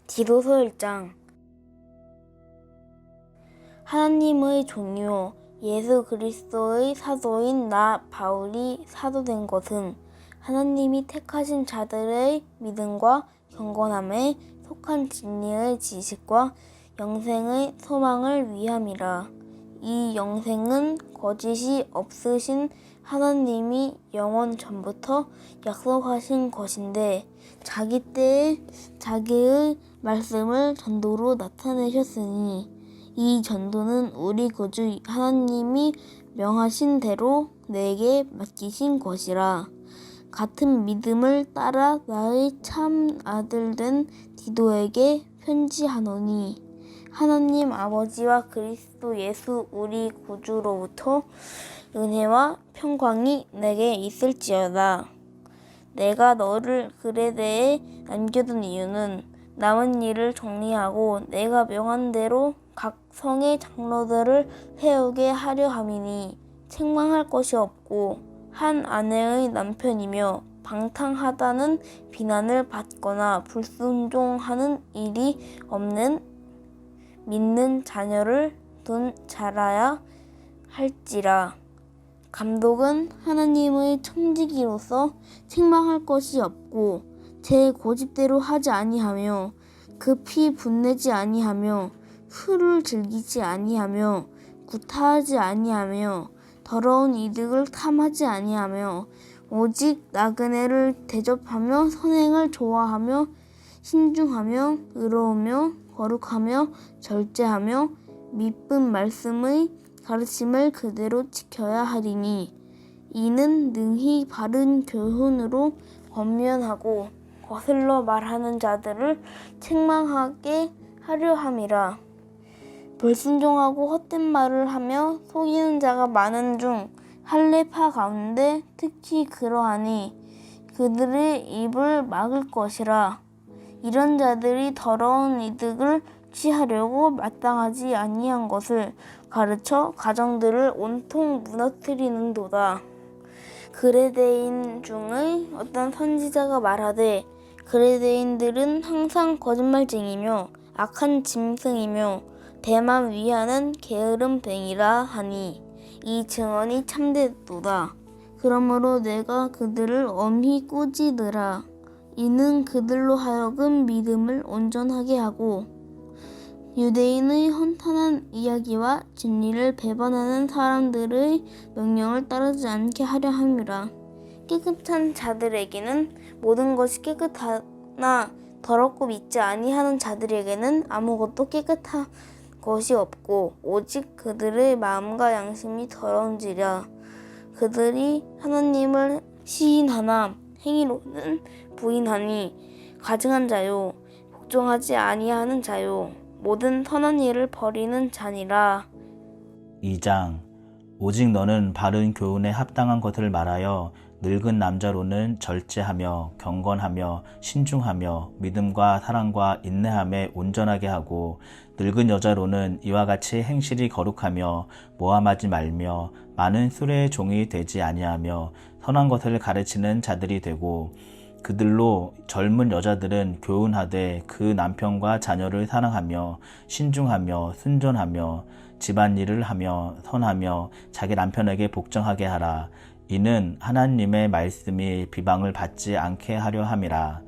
디도서 1장. 하나님의 종이요 예수 그리스도의 사도인 나 바울이 사도된 것은 하나님이 택하신 자들의 믿음과 경건함에 속한 진리의 지식과 영생의 소망을 위함이라. 이 영생은 거짓이 없으신 하나님이 영원 전부터 약속하신 것인데 자기 때에 자기의 말씀을 전도로 나타내셨으니 이 전도는 우리 구주 하나님이 명하신 대로 내게 맡기신 것이라. 같은 믿음을 따라 나의 참 아들 된 디도에게 편지하노니 하나님 아버지와 그리스도 예수 우리 구주로부터 은혜와 평강이 내게 있을지어다. 내가 너를 그레데에 남겨둔 이유는 남은 일을 정리하고 내가 명한 대로 각 성의 장로들을 세우게 하려 함이니 책망할 것이 없고 한 아내의 남편이며 방탕하다는 비난을 받거나 불순종하는 일이 없는 믿는 자녀를 둔 자라야 할지라. 감독은 하나님의 청지기로서 책망할 것이 없고 제 고집대로 하지 아니하며 급히 분내지 아니하며 술을 즐기지 아니하며 구타하지 아니하며 더러운 이득을 탐하지 아니하며 오직 나그네를 대접하며 선행을 좋아하며 신중하며 의로우며 거룩하며 절제하며 미쁜 말씀의 가르침을 그대로 지켜야 하리니 이는 능히 바른 교훈으로 권면하고 거슬러 말하는 자들을 책망하게 하려 함이라. 불순종하고 헛된 말을 하며 속이는 자가 많은 중 할례파 가운데 특히 그러하니 그들의 입을 막을 것이라. 이런 자들이 더러운 이득을 취하려고 마땅하지 아니한 것을 가르쳐 가정들을 온통 무너뜨리는도다. 그레데인 중의 어떤 선지자가 말하되 그레데인들은 항상 거짓말쟁이며 악한 짐승이며 대만 위하는 게으름뱅이라 하니 이 증언이 참되도다. 그러므로 내가 그들을 엄히 꾸짖으라. 이는 그들로 하여금 믿음을 온전하게 하고 유대인의 헌탄한 이야기와 진리를 배반하는 사람들의 명령을 따르지 않게 하려 함이라. 깨끗한 자들에게는 모든 것이 깨끗하나 더럽고 믿지 아니하는 자들에게는 아무것도 깨끗한 것이 없고 오직 그들의 마음과 양심이 더러운지라. 그들이 하나님을 시인하나 행위로는 부인하니 가증한 자요 복종하지 아니하는 자요 모든 선한 일을 버리는 자니라. 2장. 오직 너는 바른 교훈에 합당한 것을 말하여 늙은 남자로는 절제하며 경건하며 신중하며 믿음과 사랑과 인내함에 온전하게 하고 늙은 여자로는 이와 같이 행실이 거룩하며 모함하지 말며 많은 술의 종이 되지 아니하며 선한 것을 가르치는 자들이 되고 그들로 젊은 여자들은 교훈하되 그 남편과 자녀를 사랑하며 신중하며 순전하며 집안일을 하며 선하며 자기 남편에게 복종하게 하라. 이는 하나님의 말씀이 비방을 받지 않게 하려 함이라.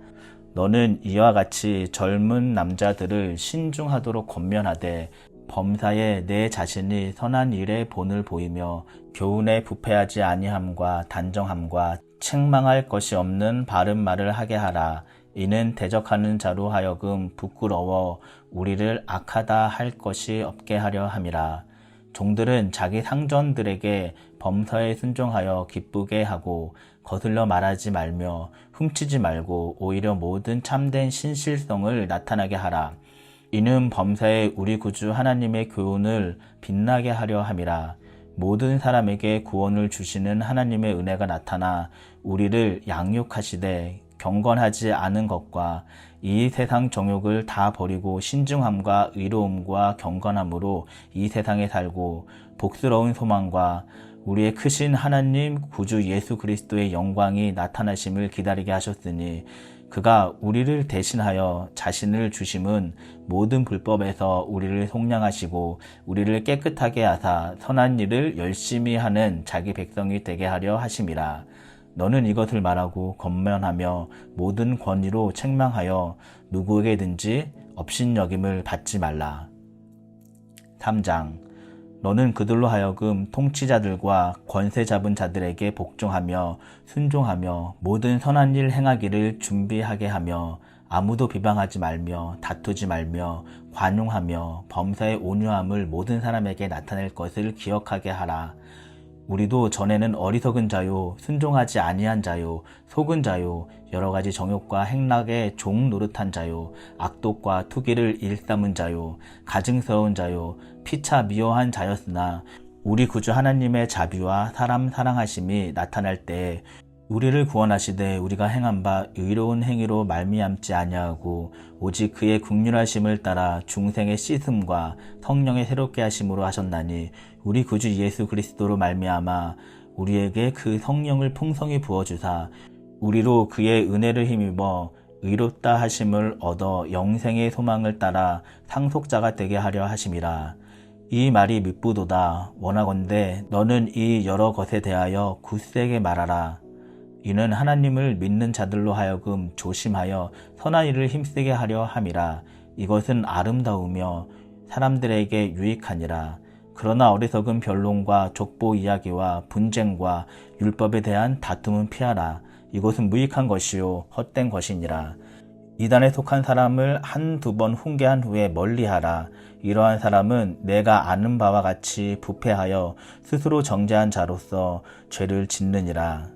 너는 이와 같이 젊은 남자들을 신중하도록 권면하되 범사에 내 자신이 선한 일에 본을 보이며 교훈에 부패하지 아니함과 단정함과 책망할 것이 없는 바른 말을 하게 하라. 이는 대적하는 자로 하여금 부끄러워 우리를 악하다 할 것이 없게 하려 함이라. 종들은 자기 상전들에게 범사에 순종하여 기쁘게 하고 거슬러 말하지 말며 훔치지 말고 오히려 모든 참된 신실성을 나타나게 하라. 이는 범사에 우리 구주 하나님의 교훈을 빛나게 하려 함이라. 모든 사람에게 구원을 주시는 하나님의 은혜가 나타나 우리를 양육하시되 경건하지 않은 것과 이 세상 정욕을 다 버리고 신중함과 의로움과 경건함으로 이 세상에 살고 복스러운 소망과 우리의 크신 하나님 구주 예수 그리스도의 영광이 나타나심을 기다리게 하셨으니 그가 우리를 대신하여 자신을 주심은 모든 불법에서 우리를 속량하시고 우리를 깨끗하게 하사 선한 일을 열심히 하는 자기 백성이 되게 하려 하심이라. 너는 이것을 말하고 권면하며 모든 권위로 책망하여 누구에게든지 업신여김을 받지 말라. 3장. 너는 그들로 하여금 통치자들과 권세 잡은 자들에게 복종하며 순종하며 모든 선한 일 행하기를 준비하게 하며 아무도 비방하지 말며 다투지 말며 관용하며 범사의 온유함을 모든 사람에게 나타낼 것을 기억하게 하라. 우리도 전에는 어리석은 자요, 순종하지 아니한 자요, 속은 자요, 여러 가지 정욕과 행락에 종 노릇한 자요, 악독과 투기를 일삼은 자요, 가증스러운 자요, 피차 미워한 자였으나 우리 구주 하나님의 자비와 사람 사랑하심이 나타날 때에 우리를 구원하시되 우리가 행한 바 의로운 행위로 말미암지 아니하고 오직 그의 긍휼하심을 따라 중생의 씻음과 성령의 새롭게 하심으로 하셨나니 우리 구주 예수 그리스도로 말미암아 우리에게 그 성령을 풍성히 부어주사 우리로 그의 은혜를 힘입어 의롭다 하심을 얻어 영생의 소망을 따라 상속자가 되게 하려 하심이라. 이 말이 밉부도다. 원하건대 너는 이 여러 것에 대하여 굳세게 말하라. 이는 하나님을 믿는 자들로 하여금 조심하여 선한 일을 힘쓰게 하려 함이라. 이것은 아름다우며 사람들에게 유익하니라. 그러나 어리석은 변론과 족보 이야기와 분쟁과 율법에 대한 다툼은 피하라. 이것은 무익한 것이요 헛된 것이니라. 이단에 속한 사람을 한두 번 훈계한 후에 멀리하라. 이러한 사람은 내가 아는 바와 같이 부패하여 스스로 정죄한 자로서 죄를 짓느니라.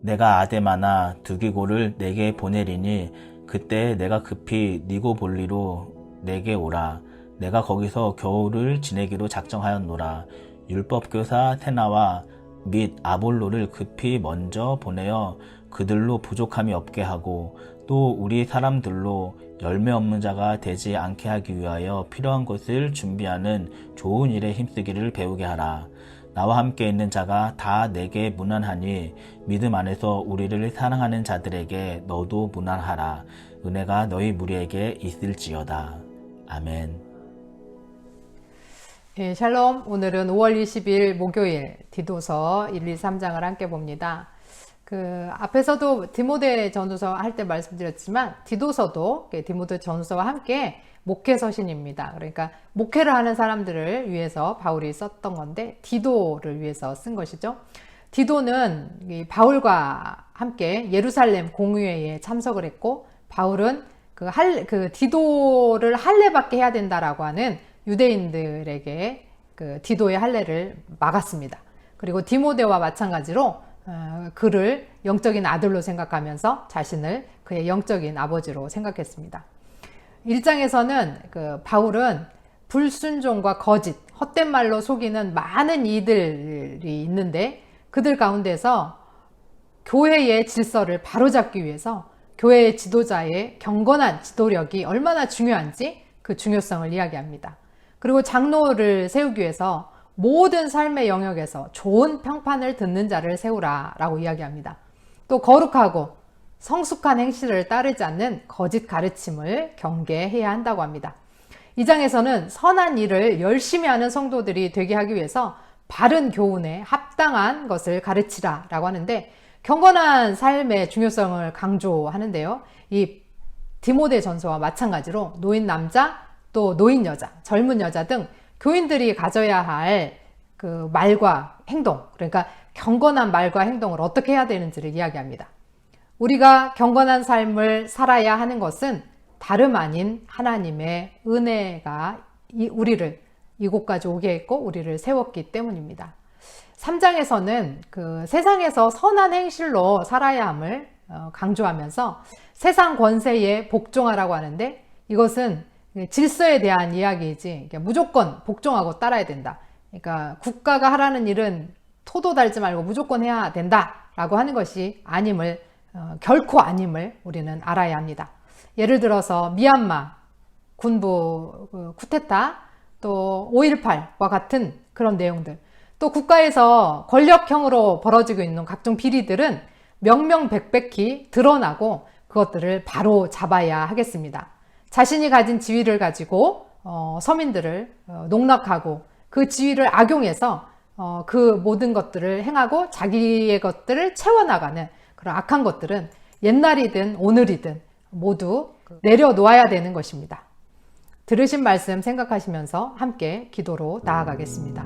내가 아데마나 두기고를 내게 보내리니 그때 내가 급히 니고볼리로 내게 오라. 내가 거기서 겨울을 지내기로 작정하였노라. 율법교사 세나와 및 아볼로를 급히 먼저 보내어 그들로 부족함이 없게 하고 또 우리 사람들로 열매 없는 자가 되지 않게 하기 위하여 필요한 것을 준비하는 좋은 일에 힘쓰기를 배우게 하라. 나와 함께 있는 자가 다 내게 무난하니 믿음 안에서 우리를 사랑하는 자들에게 너도 무난하라. 은혜가 너희 무리에게 있을지어다. 아멘. 예, 샬롬. 오늘은 5월 20일 목요일 디도서 1, 2, 3장을 함께 봅니다. 앞에서도 디모데 전후서 할 때 말씀드렸지만 디도서도 디모데 전후서와 함께 목회 서신입니다. 그러니까 목회를 하는 사람들을 위해서 바울이 썼던 건데 디도를 위해서 쓴 것이죠. 디도는 이 바울과 함께 예루살렘 공의회에 참석을 했고 바울은 디도를 할례받게 해야 된다라고 하는 유대인들에게 디도의 할례를 막았습니다. 그리고 디모데와 마찬가지로 그를 영적인 아들로 생각하면서 자신을 그의 영적인 아버지로 생각했습니다. 1장에서는 바울은 불순종과 거짓, 헛된 말로 속이는 많은 이들이 있는데 그들 가운데서 교회의 질서를 바로잡기 위해서 교회의 지도자의 경건한 지도력이 얼마나 중요한지 그 중요성을 이야기합니다. 그리고 장로를 세우기 위해서 모든 삶의 영역에서 좋은 평판을 듣는 자를 세우라 라고 이야기합니다. 또 거룩하고 성숙한 행실을 따르지 않는 거짓 가르침을 경계해야 한다고 합니다. 이 장에서는 선한 일을 열심히 하는 성도들이 되게 하기 위해서 바른 교훈에 합당한 것을 가르치라 라고 하는데 경건한 삶의 중요성을 강조하는데요. 이 디모데 전서와 마찬가지로 노인 남자 또 노인 여자, 젊은 여자 등 교인들이 가져야 할 말과 행동, 그러니까 경건한 말과 행동을 어떻게 해야 되는지를 이야기합니다. 우리가 경건한 삶을 살아야 하는 것은 다름 아닌 하나님의 은혜가 우리를 이곳까지 오게 했고 우리를 세웠기 때문입니다. 3장에서는 세상에서 선한 행실로 살아야 함을 강조하면서 세상 권세에 복종하라고 하는데 이것은 질서에 대한 이야기이지 무조건 복종하고 따라야 된다. 그러니까 국가가 하라는 일은 토도 달지 말고 무조건 해야 된다라고 하는 것이 아님을 결코 아님을 우리는 알아야 합니다. 예를 들어서 미얀마 군부 쿠데타 또 5.18과 같은 그런 내용들, 또 국가에서 권력형으로 벌어지고 있는 각종 비리들은 명명백백히 드러나고 그것들을 바로 잡아야 하겠습니다. 자신이 가진 지위를 가지고 서민들을 농락하고 그 지위를 악용해서 그 모든 것들을 행하고 자기의 것들을 채워나가는 그런 악한 것들은 옛날이든 오늘이든 모두 내려놓아야 되는 것입니다. 들으신 말씀 생각하시면서 함께 기도로 나아가겠습니다.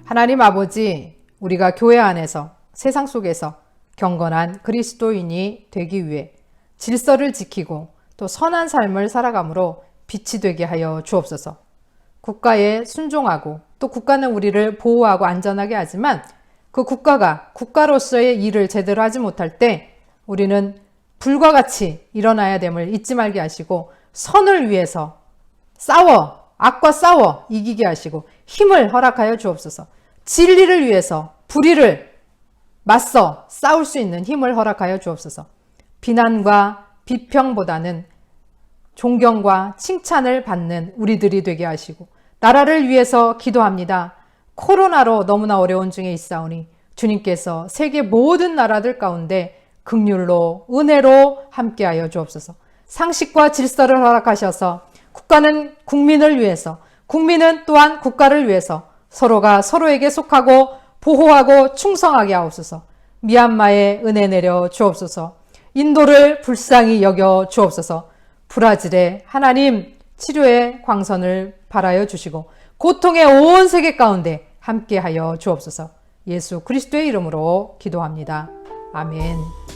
하나님 아버지, 우리가 교회 안에서 세상 속에서 경건한 그리스도인이 되기 위해 질서를 지키고 또 선한 삶을 살아감으로 빛이 되게 하여 주옵소서. 국가에 순종하고 또 국가는 우리를 보호하고 안전하게 하지만 그 국가가 국가로서의 일을 제대로 하지 못할 때 우리는 불과 같이 일어나야 됨을 잊지 말게 하시고 선을 위해서 악과 싸워 이기게 하시고 힘을 허락하여 주옵소서. 진리를 위해서 불의를 맞서 싸울 수 있는 힘을 허락하여 주옵소서. 비난과 비평보다는 존경과 칭찬을 받는 우리들이 되게 하시고 나라를 위해서 기도합니다. 코로나로 너무나 어려운 중에 있사오니 주님께서 세계 모든 나라들 가운데 긍휼로 은혜로 함께하여 주옵소서. 상식과 질서를 허락하셔서 국가는 국민을 위해서, 국민은 또한 국가를 위해서 서로가 서로에게 속하고 보호하고 충성하게 하옵소서. 미얀마에 은혜 내려 주옵소서. 인도를 불쌍히 여겨 주옵소서. 브라질에 하나님 치료의 광선을 발하여 주시고 고통의 온 세계 가운데 함께하여 주옵소서. 예수 그리스도의 이름으로 기도합니다. 아멘.